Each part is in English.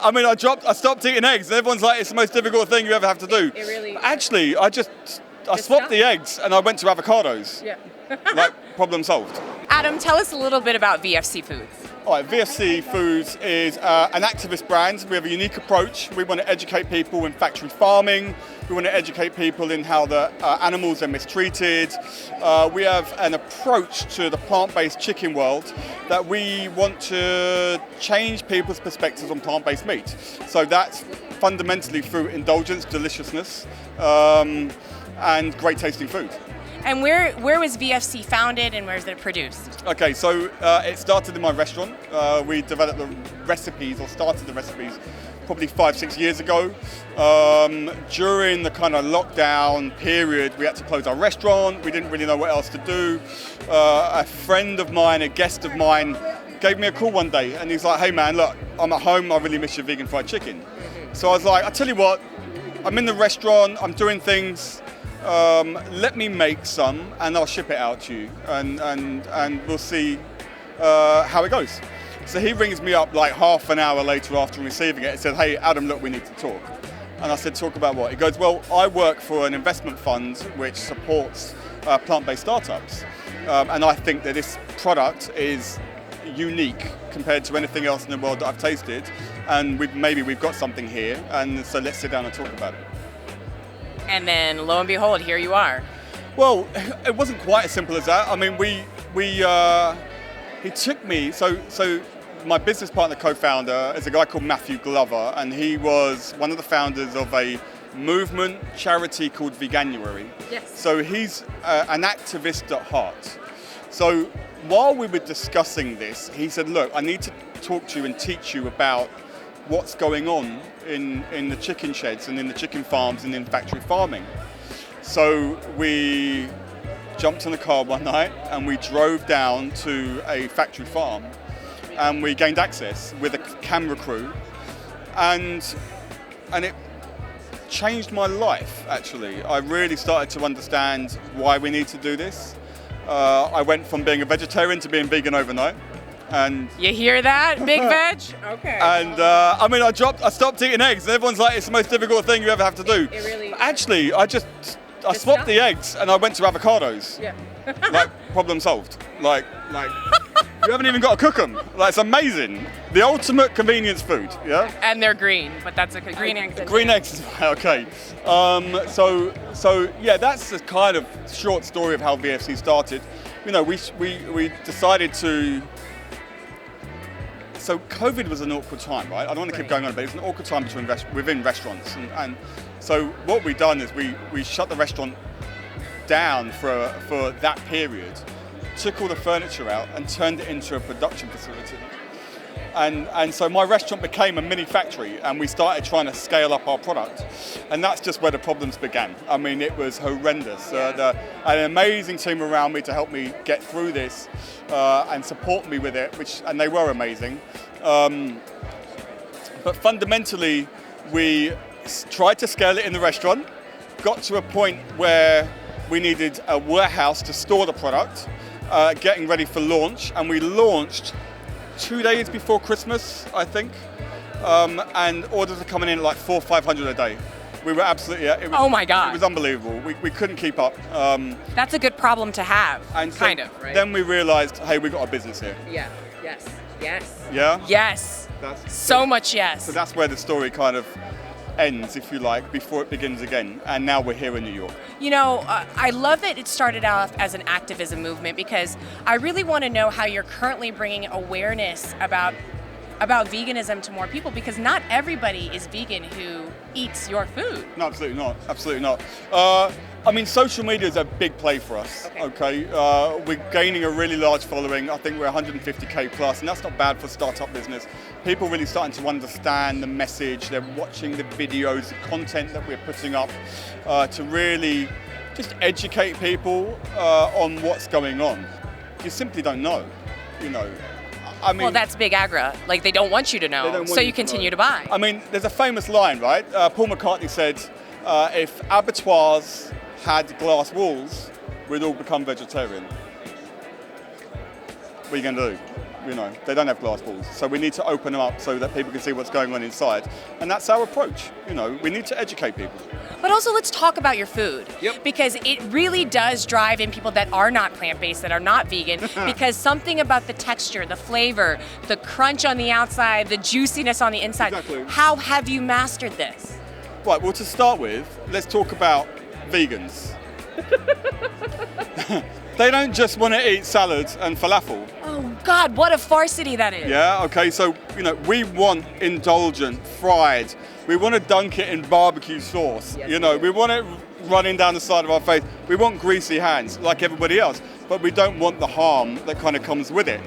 I mean, I stopped eating eggs. Everyone's like, it's the most difficult thing you ever have to do. It really. Actually, I swapped the eggs and I went to avocados. Yeah. Like, problem solved. Adam, tell us a little bit about VFC Foods. All right, VFC Foods is an activist brand. We have a unique approach. We want to educate people in factory farming. We want to educate people in how the animals are mistreated. We have an approach to the plant-based chicken world that we want to change people's perspectives on plant-based meat. So that's fundamentally through indulgence, deliciousness, and great tasting food. And where was VFC founded and where is it produced? Okay, so it started in my restaurant. We developed the recipes, or started the recipes, probably 5-6 years ago. During the kind of lockdown period, we had to close our restaurant. We didn't really know what else to do. A friend of mine, a guest of mine, gave me a call one day and he's like, hey man, look, I'm at home, I really miss your vegan fried chicken. So I was like, I tell you what, I'm in the restaurant, I'm doing things, let me make some and I'll ship it out to you and we'll see how it goes. So he rings me up like half an hour later after receiving it and said, hey Adam, look, we need to talk. And I said, talk about what? He goes, well, I work for an investment fund which supports plant-based startups. And I think that this product is unique compared to anything else in the world that I've tasted. And maybe we've got something here. And so let's sit down and talk about it. And then lo and behold, here you are. Well, it wasn't quite as simple as that. I mean, he took me, so my business partner, co-founder, is a guy called Matthew Glover, and he was one of the founders of a movement charity called Veganuary. Yes. So he's an activist at heart. So while we were discussing this, he said, look, I need to talk to you and teach you about what's going on in the chicken sheds and in the chicken farms and in factory farming. So we jumped in the car one night and we drove down to a factory farm and we gained access with a camera crew and it changed my life, actually. I really started to understand why we need to do this. I went from being a vegetarian to being vegan overnight. And you hear that, big veg? Okay. And I mean, I stopped eating eggs. Everyone's like, it's the most difficult thing you ever have to do. It really. Actually, I swapped the eggs and I went to avocados. Yeah. Like, problem solved. Like you haven't even got to cook them. Like, it's amazing. The ultimate convenience food. Yeah. And they're green, but that's okay. Green eggs. Green eggs. Okay. So yeah, that's the kind of short story of how VFC started. You know, we decided to. So COVID was an awkward time, right? I don't want to keep going on, but it was an awkward time within restaurants. And so what we've done is we shut the restaurant down for that period, took all the furniture out and turned it into a production facility. And so my restaurant became a mini factory and we started trying to scale up our product. And that's just where the problems began. I mean, it was horrendous. An amazing team around me to help me get through this and support me with it, and they were amazing. But fundamentally, we tried to scale it in the restaurant, got to a point where we needed a warehouse to store the product, getting ready for launch, and we launched 2 days before Christmas, I think, and orders are coming in at like 400 or 500 a day. We were absolutely, it was, oh my God. It was unbelievable. We couldn't keep up. That's a good problem to have, and so kind of, right? Then we realized, hey, we've got a business here. Yeah, yes. Yeah? Yes, so much yes. So that's where the story kind of ends, if you like, before it begins again. And now we're here in New York. You know, I love that it started off as an activism movement because I really want to know how you're currently bringing awareness about veganism to more people, because not everybody is vegan who eats your food. No, absolutely not. Absolutely not. I mean, social media is a big play for us. Okay. We're gaining a really large following. I think we're 150K plus, and that's not bad for startup business. People really starting to understand the message. They're watching the videos, the content that we're putting up to really just educate people on what's going on. You simply don't know, you know. I mean, well, that's big agra. Like, they don't want you to know, so you continue to buy. I mean, there's a famous line, right? Paul McCartney said, if abattoirs had glass walls, we'd all become vegetarian. What are you going to do? They don't have glass balls. So we need to open them up so that people can see what's going on inside. And that's our approach. We need to educate people. But also, let's talk about your food. Yep. Because it really does drive in people that are not plant-based, that are not vegan, because something about the texture, the flavor, the crunch on the outside, the juiciness on the inside. Exactly. How have you mastered this? Right, well, to start with, let's talk about vegans. They don't just want to eat salads and falafel. Oh God, what a farcity that is. Yeah, okay, so, we want indulgent, fried. We want to dunk it in barbecue sauce. Yes, we want it running down the side of our face. We want greasy hands like everybody else, but we don't want the harm that kind of comes with it.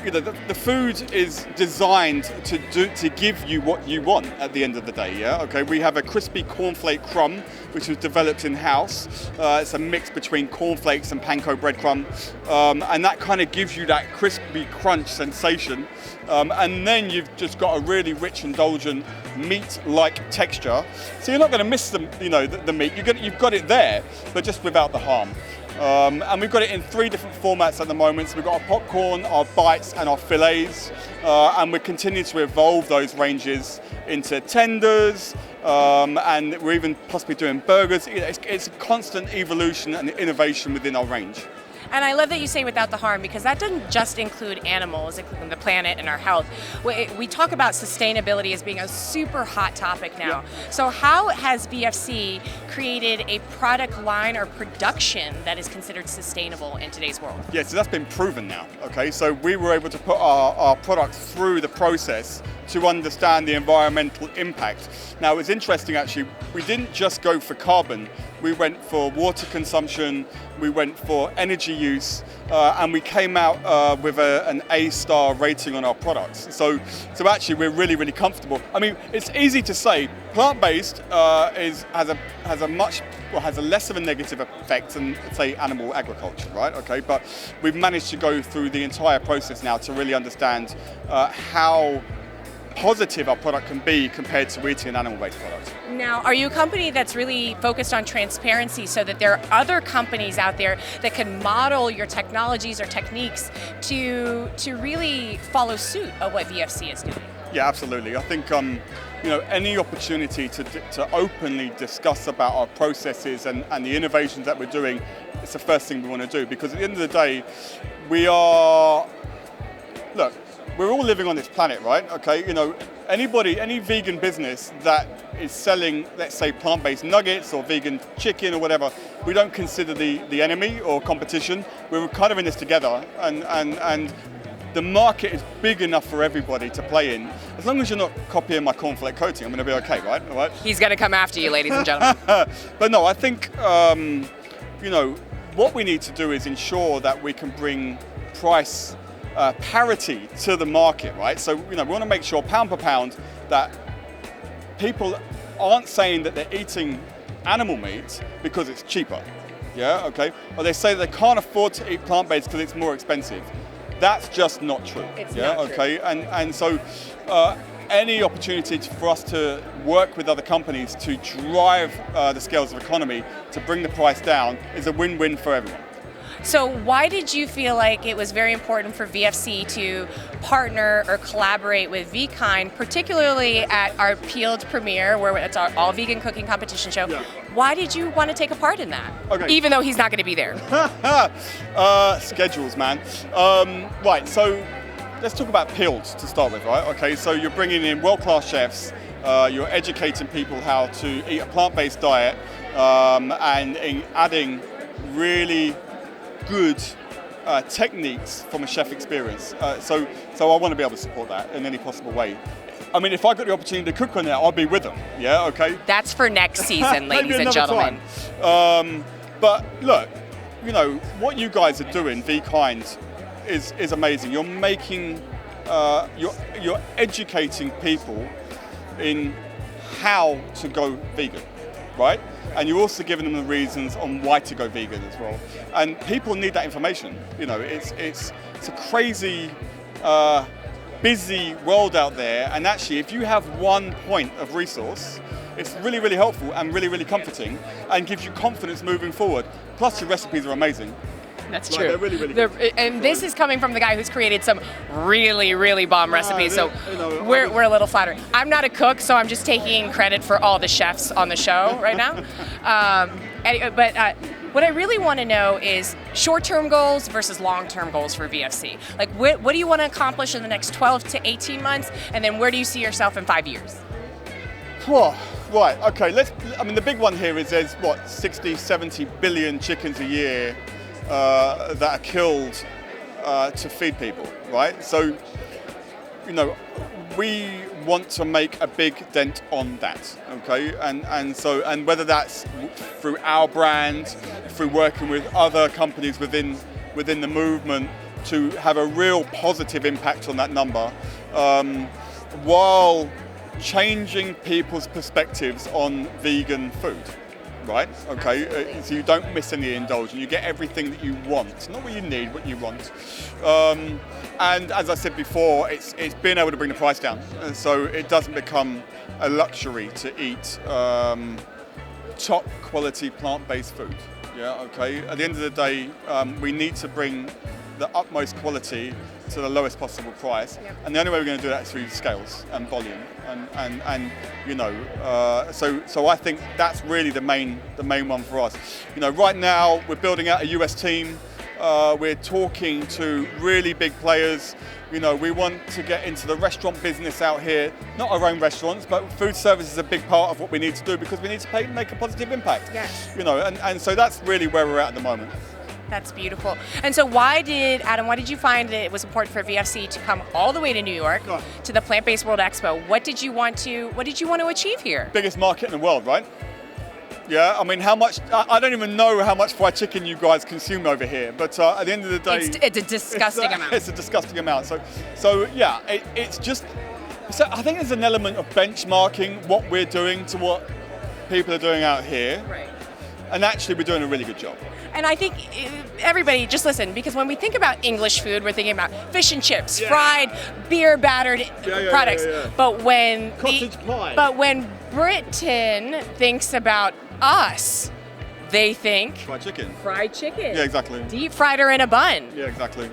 The food is designed to give you what you want at the end of the day, yeah? Okay, we have a crispy cornflake crumb, which was developed in-house. It's a mix between cornflakes and panko breadcrumb, and that kind of gives you that crispy crunch sensation. And then you've just got a really rich, indulgent meat-like texture. So you're not going to miss the meat. You've got it there, but just without the harm. And we've got it in 3 different formats at the moment. So we've got our popcorn, our bites, and our fillets. And we're continuing to evolve those ranges into tenders, and we're even possibly doing burgers. It's a constant evolution and innovation within our range. And I love that you say without the harm, because that doesn't just include animals, including the planet and our health. We talk about sustainability as being a super hot topic now. Yeah. So how has VFC created a product line or production that is considered sustainable in today's world? Yeah, so that's been proven now, okay? So we were able to put our products through the process to understand the environmental impact. Now, it's interesting actually, we didn't just go for carbon. We went for water consumption, we went for energy use, and we came out with an A-star rating on our products. So actually, we're really, really comfortable. I mean, it's easy to say plant-based has a less of a negative effect than, say, animal agriculture, right? Okay, but we've managed to go through the entire process now to really understand how positive our product can be compared to eating an animal-based product. Now, are you a company that's really focused on transparency so that there are other companies out there that can model your technologies or techniques to really follow suit of what VFC is doing? Yeah, absolutely. I think any opportunity to openly discuss about our processes and the innovations that we're doing, it's the first thing we want to do, because at the end of the day, we're all living on this planet, right? Okay, any vegan business that is selling, let's say, plant-based nuggets or vegan chicken or whatever, we don't consider the enemy or competition. We're kind of in this together, and the market is big enough for everybody to play in. As long as you're not copying my cornflake coating, I'm going to be okay, right? All right? He's going to come after you, ladies and gentlemen. But no, I think, what we need to do is ensure that we can bring price parity to the market, right? So, we want to make sure pound per pound that people aren't saying that they're eating animal meat because it's cheaper, yeah, okay? Or they say they can't afford to eat plant-based because it's more expensive. That's just not true. It's yeah, not true. Okay, and so any opportunity for us to work with other companies to drive the scales of economy to bring the price down is a win-win for everyone. So why did you feel like it was very important for VFC to partner or collaborate with Vkind, particularly at our Peeled premiere, where it's our all vegan cooking competition show? Yeah. Why did you want to take a part in that? Okay. Even though he's not going to be there. Schedules, man. Right, so let's talk about Peeled to start with, right? Okay, so you're bringing in world-class chefs, you're educating people how to eat a plant-based diet, and adding really good techniques from a chef experience. So I want to be able to support that in any possible way. I mean, if I got the opportunity to cook on it, I'll be with them. Yeah, okay? That's for next season, ladies and gentlemen. But look, what you guys are doing, Vkind, is amazing. You're making, you're educating people in how to go vegan, right? And you're also giving them the reasons on why to go vegan as well. And people need that information. It's a crazy, busy world out there. And actually, if you have one point of resource, it's really, really helpful and really, really comforting and gives you confidence moving forward. Plus, your recipes are amazing. That's Like, true. they're really, really good. And this is coming from the guy who's created some really, really bomb recipes. So we're a little flattered. I'm not a cook, so I'm just taking credit for all the chefs on the show right now. But what I really want to know is short-term goals versus long-term goals for VFC. Like, what do you want to accomplish in the next 12 to 18 months, and then where do you see yourself in 5 years? Whoa, right, okay, the big one here is there's 60, 70 billion chickens a year that are killed to feed people, right? So, we want to make a big dent on that, okay? And whether that's through our brand, through working with other companies within the movement to have a real positive impact on that number, while changing people's perspectives on vegan food, right? Okay, so you don't miss any indulgence. You get everything that you want, not what you need, what you want. And as I said before, it's being able to bring the price down, and so it doesn't become a luxury to eat top quality plant-based food. Yeah, okay. At the end of the day, we need to bring the utmost quality to the lowest possible price, and the only way we're going to do that is through scales and volume, so I think that's really the main one for us. Right now we're building out a US team. We're talking to really big players. We want to get into the restaurant business out here, not our own restaurants, but food service is a big part of what we need to do because we need to make a positive impact. Yes. And so that's really where we're at the moment. That's beautiful. And so why did you find that it was important for VFC to come all the way to New York to the Plant-Based World Expo? What did you want to achieve here? Biggest market in the world, right? Yeah, how much, I don't even know how much fried chicken you guys consume over here, but at the end of the day... It's a disgusting amount. It's a disgusting amount. So yeah, it's just, I think there's an element of benchmarking what we're doing to what people are doing out here. Right. And actually we're doing a really good job. And I think everybody, just listen, because when we think about English food, we're thinking about fish and chips, fried, beer-battered products. Yeah. But when pie. Britain thinks about us, they think fried chicken. Fried chicken. Yeah, exactly. Deep fried or in a bun. Yeah, exactly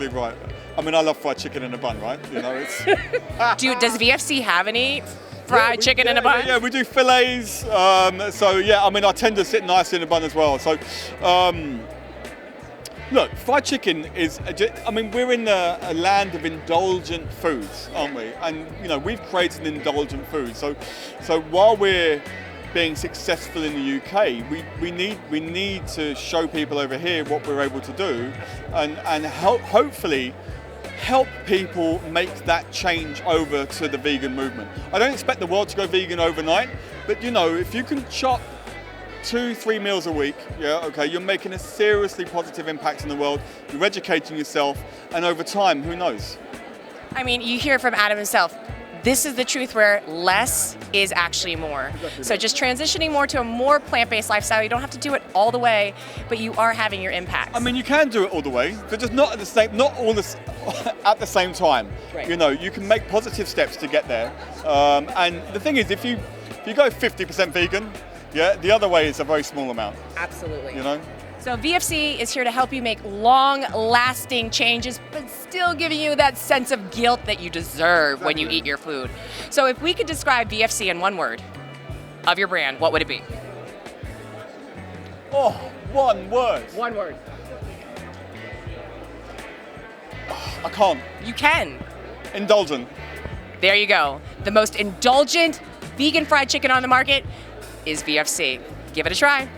right. I love fried chicken in a bun, right? It's. Does VFC have any fried chicken in a bun? Yeah, we do fillets. I tend to sit nicely in a bun as well. So, look, fried chicken is. We're in a land of indulgent foods, aren't we? And we've created an indulgent food. So while we're being successful in the UK, we need to show people over here what we're able to do, and hopefully help people make that change over to the vegan movement. I don't expect the world to go vegan overnight, but if you can chop 2-3 meals a week, you're making a seriously positive impact in the world, you're educating yourself, and over time, who knows? You hear from Adam himself. This is the truth where less is actually more. Exactly. So just transitioning more to a more plant-based lifestyle, you don't have to do it all the way, but you are having your impact. You can do it all the way, but just not at the same time. Right. You can make positive steps to get there. And the thing is, if you go 50% vegan, the other way is a very small amount. Absolutely. So VFC is here to help you make long-lasting changes, but still giving you that sense of guilt that you deserve when you eat your food. So if we could describe VFC in one word of your brand, what would it be? Oh, one word. One word. I can't. You can. Indulgent. There you go. The most indulgent vegan fried chicken on the market is VFC. Give it a try.